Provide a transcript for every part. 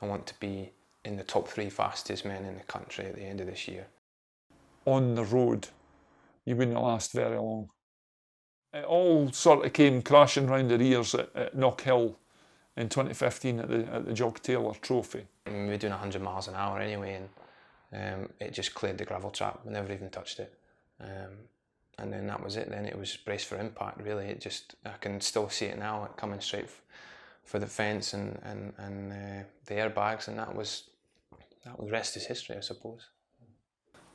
I want to be in the top 3 fastest men in the country at the end of this year. On the road, you wouldn't last very long. It all sort of came crashing round their ears at Knockhill in 2015 at the Jock Taylor Trophy. I mean, we were doing 100 miles an hour anyway, and it just cleared the gravel trap. We never even touched it. And then that was it. Then it was brace for impact, really. It just, I can still see it now, coming straight for the fence and the airbags, and that was the rest is history, I suppose.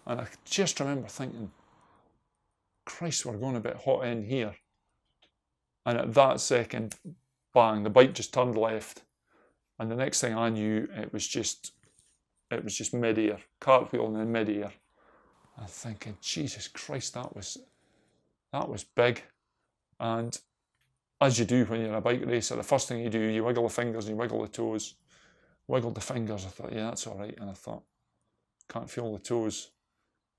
And I just remember thinking, Christ, we're going a bit hot in here. And at that second, bang, the bike just turned left. And the next thing I knew, it was just mid-air, cartwheeling in mid-air. I'm thinking, Jesus Christ, that was big. And as you do when you're in a bike racer, the first thing you do, you wiggle the fingers and you wiggle the toes. Wiggled the fingers, I thought, yeah, that's all right. And I thought, can't feel the toes.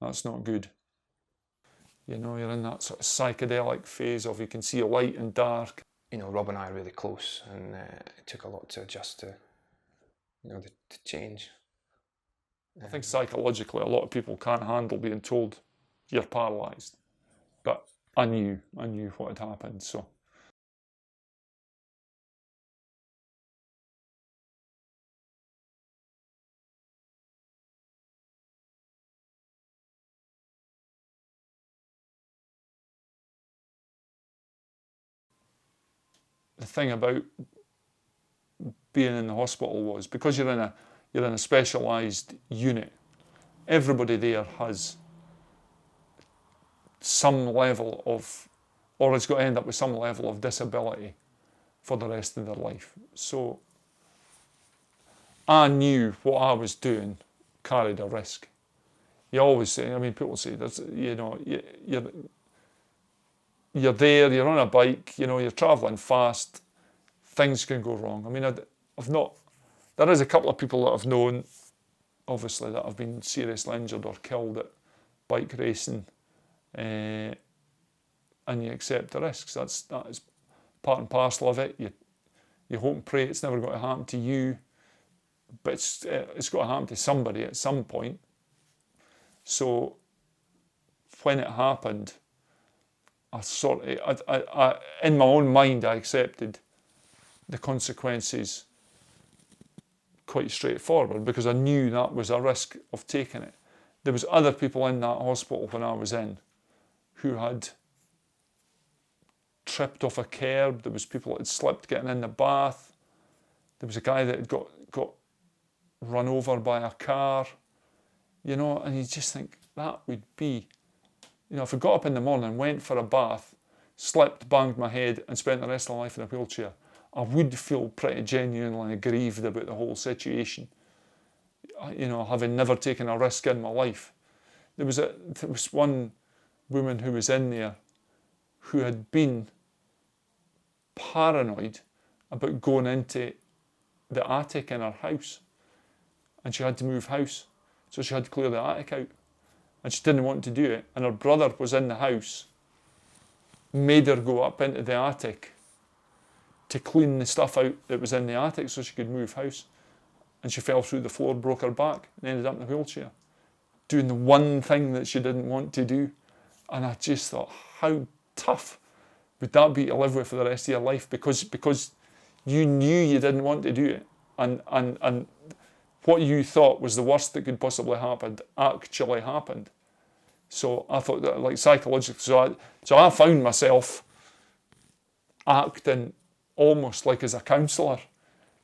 That's not good. You know, you're in that sort of psychedelic phase of you can see light and dark. You know, Rob and I are really close, and it took a lot to adjust to, you know, to change. I think psychologically a lot of people can't handle being told you're paralysed. But I knew what had happened, so. The thing about being in the hospital was, because you're in a specialised unit, everybody there has some level of, or has got to end up with some level of disability for the rest of their life. So I knew what I was doing carried a risk. You always say, I mean, people say, you know, you're there, you're on a bike, you know, you're travelling fast, things can go wrong. I mean, there is a couple of people that I've known, obviously, that have been seriously injured or killed at bike racing, and you accept the risks. That is part and parcel of it. You hope and pray it's never going to happen to you, but it's got to happen to somebody at some point. So when it happened, I in my own mind, I accepted the consequences quite straightforward, because I knew that was a risk of taking it. There was other people in that hospital when I was in who had tripped off a curb. There was people that had slipped getting in the bath. There was a guy that had got run over by a car, you know, and you just think that would be, you know, if I got up in the morning, went for a bath, slipped, banged my head and spent the rest of my life in a wheelchair, I would feel pretty genuinely aggrieved about the whole situation, you know, having never taken a risk in my life. There was one woman who was in there who had been paranoid about going into the attic in her house, and she had to move house, so she had to clear the attic out, and she didn't want to do it, and her brother was in the house, made her go up into the attic to clean the stuff out that was in the attic so she could move house, and she fell through the floor, broke her back, and ended up in a wheelchair, doing the one thing that she didn't want to do. And I just thought, how tough would that be to live with for the rest of your life, because you knew you didn't want to do it, and what you thought was the worst that could possibly happen actually happened. So I thought that, like, psychologically, so I found myself acting almost like as a counsellor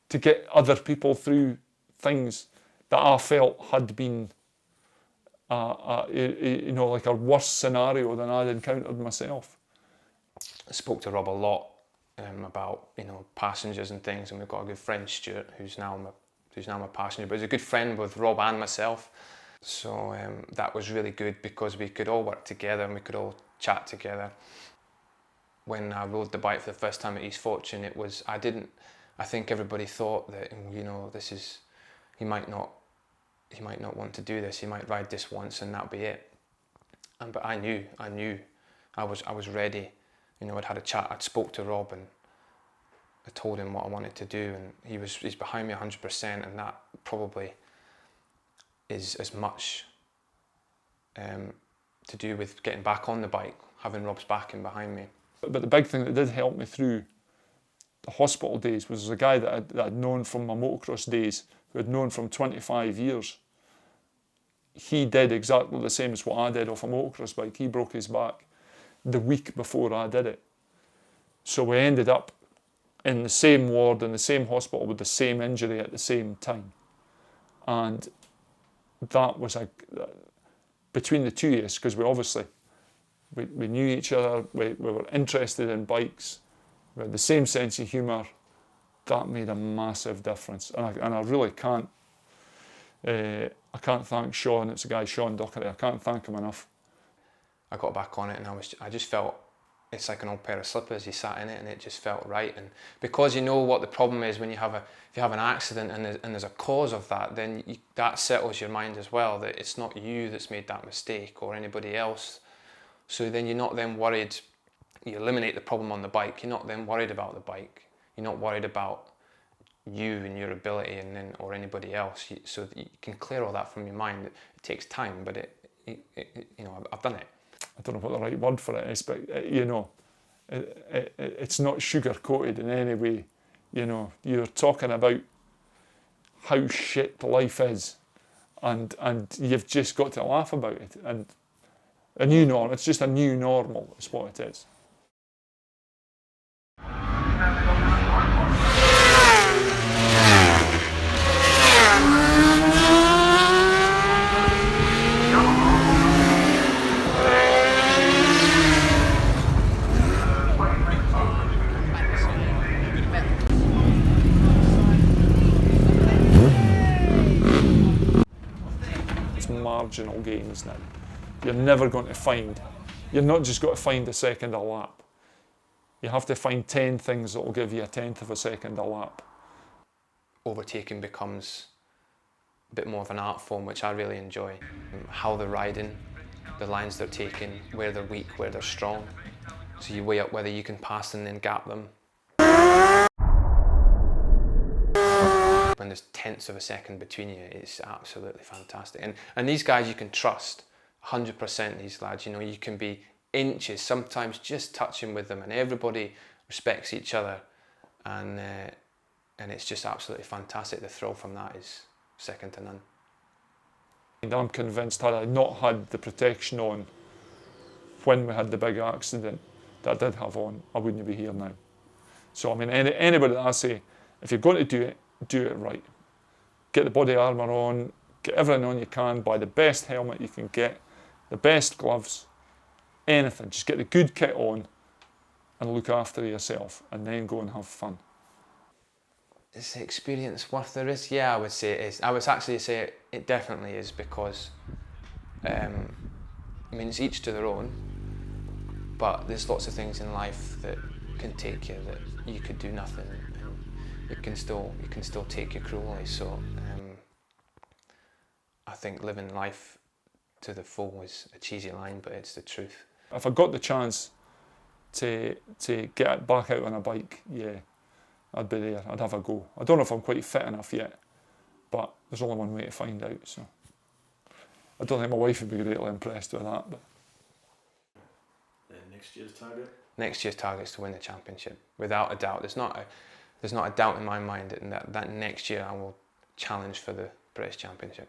to get other people through things that I felt had been you know, like a worse scenario than I'd encountered myself. I spoke to Rob a lot about, you know, passengers and things, and we've got a good friend, Stuart, who's now my passenger, but he's a good friend with Rob and myself. So that was really good, because we could all work together and we could all chat together. When I rode the bike for the first time at East Fortune, I think everybody thought that, you know, he might not want to do this, he might ride this once and that'll be it. But I knew I was ready. You know, I'd had a chat, I'd spoke to Rob, and I told him what I wanted to do, and he's behind me 100%, and that probably is as much to do with getting back on the bike, having Rob's backing behind me. But the big thing that did help me through the hospital days was a guy that I'd known from my motocross days, who I'd known from 25 years. He did exactly the same as what I did off a motocross bike. He broke his back the week before I did it. So we ended up in the same ward, in the same hospital, with the same injury at the same time. And that was between the two of us, because we knew each other, we were interested in bikes, we had the same sense of humour. That made a massive difference, and I really can't. I can't thank Sean. It's a guy, Sean Dockery. I can't thank him enough. I got back on it, and I just felt it's like an old pair of slippers. You sat in it, and it just felt right. And because you know what the problem is when if you have an accident and there's a cause of that, then that settles your mind as well, that it's not you that's made that mistake or anybody else. So then you're not then worried. You eliminate the problem on the bike. You're not then worried about the bike. You're not worried about you and your ability or anybody else. So that you can clear all that from your mind. It takes time, but I've done it. I don't know what the right word for it is, but it's not sugar coated in any way. You're talking about how shit life is, and you've just got to laugh about it. And a new normal. It's just a new normal. Is what it is. Marginal gains now. You're never going to find, you're not just got to find a second a lap. You have to find 10 things that will give you a tenth of a second a lap. Overtaking becomes a bit more of an art form, which I really enjoy. How they're riding, the lines they're taking, where they're weak, where they're strong. So you weigh up whether you can pass and then gap them. When there's tenths of a second between you, it's absolutely fantastic. And these guys you can trust, 100% these lads, you can be inches, sometimes just touching with them, and everybody respects each other, and it's just absolutely fantastic. The thrill from that is second to none. And I'm convinced had I not had the protection on when we had the big accident that I did have on, I wouldn't be here now. So I mean, anybody that I say, if you're going to do it right. Get the body armour on, get everything on you can, buy the best helmet you can get, the best gloves, anything. Just get the good kit on and look after yourself, and then go and have fun. Is the experience worth the risk? Yeah, I would say it is. I would actually say it definitely is, because it's each to their own, but there's lots of things in life that can take you that you could do nothing. You can still take you cruelly. So I think living life to the full is a cheesy line, but it's the truth. If I got the chance to get back out on a bike, yeah, I'd be there. I'd have a go. I don't know if I'm quite fit enough yet, but there's only one way to find out. So I don't think my wife would be greatly impressed with that. But next year's target? Next year's target is to win the championship, without a doubt. There's not a doubt in my mind that next year I will challenge for the British Championship.